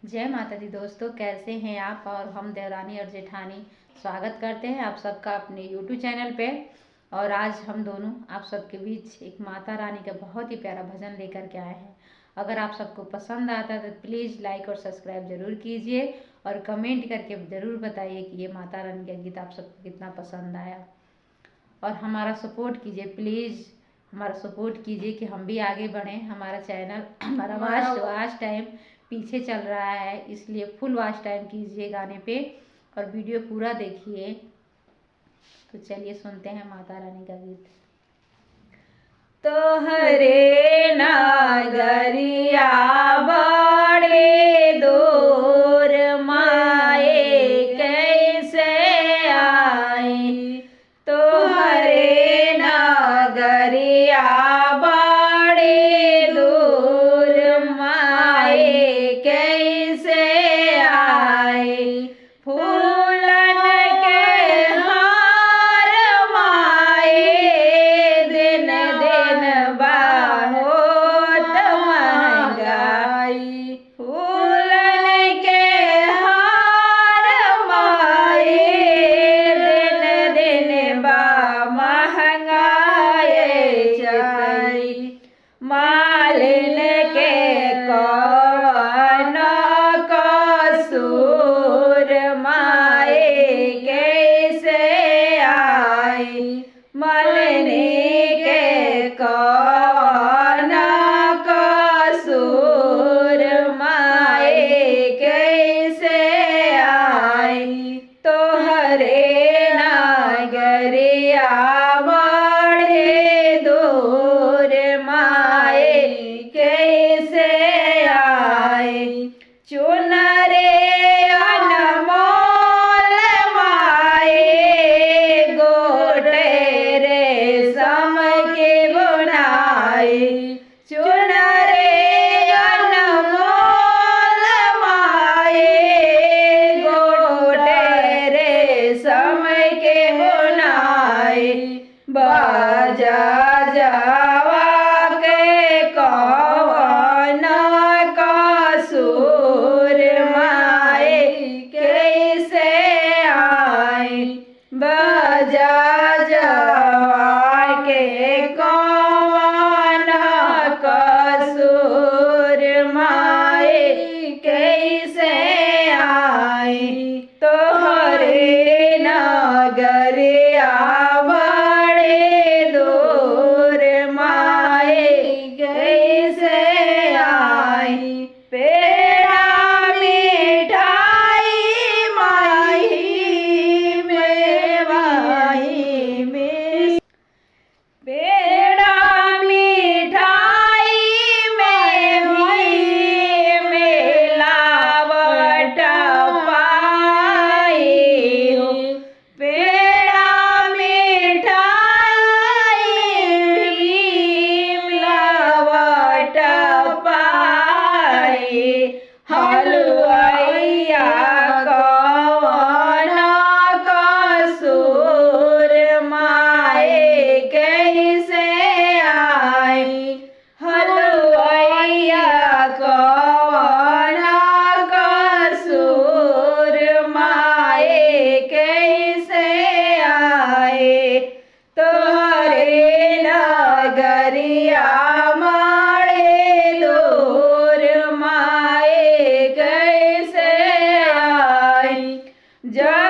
जय माता दी दोस्तों, कैसे हैं आप। और हम देवरानी और जेठानी स्वागत करते हैं आप सबका अपने YouTube चैनल पे। और आज हम दोनों आप सबके बीच एक माता रानी का बहुत ही प्यारा भजन लेकर के आए हैं। अगर आप सबको पसंद आता है तो प्लीज़ लाइक और सब्सक्राइब ज़रूर कीजिए और कमेंट करके ज़रूर बताइए कि ये माता रानी का गीत आप सबको कितना पसंद आया। और हमारा सपोर्ट कीजिए, प्लीज़ हमारा सपोर्ट कीजिए कि हम भी आगे बढ़ें। हमारा चैनल हमारा वॉच टाइम पीछे चल रहा है, इसलिए फुल वॉच टाइम कीजिए गाने पे और वीडियो पूरा देखिए। तो चलिए सुनते हैं माता रानी का गीत। तो हरे नागरिया बड़े दूर माए कैसे आई, तो हरे नागरिया बड़े दूर माए कैसे आई, फूलन के हार माए दिन दिन बहुत महंगाई, फूलन के हार माए दिन दिन महंगाई जाई, मालिन के कौन कसूर माए कैसे आई, मालिनी के कौन कसूर माए कैसे आई, तो हरे नागरिया बड़े दूर माए कैसे आई, चुनरे अनमोल माए गोटे रेशम के बुनाई, चुनरे अनमोल माए गोटे रेशम के बुनाई, बाजा जावा के कौन कसूर माए कैसे आई, बाजा जावा के कौन कसूर माए कैसे आई, तो हरे नागरिया बड़े दूर माए कैसे आई, पेड़ा मिठाई माही में माही में, पेड़ा मिठाई में भी मिलावट पाई हो, पेड़ा मिठाई भी मिलावट पाई, हलवाइया कौन कसूर माए कैसे आई, हलवाइया कौन कसूर माए कैसे आई, तो हरे नागरिया बड़े दूर माए कैसे आई, जय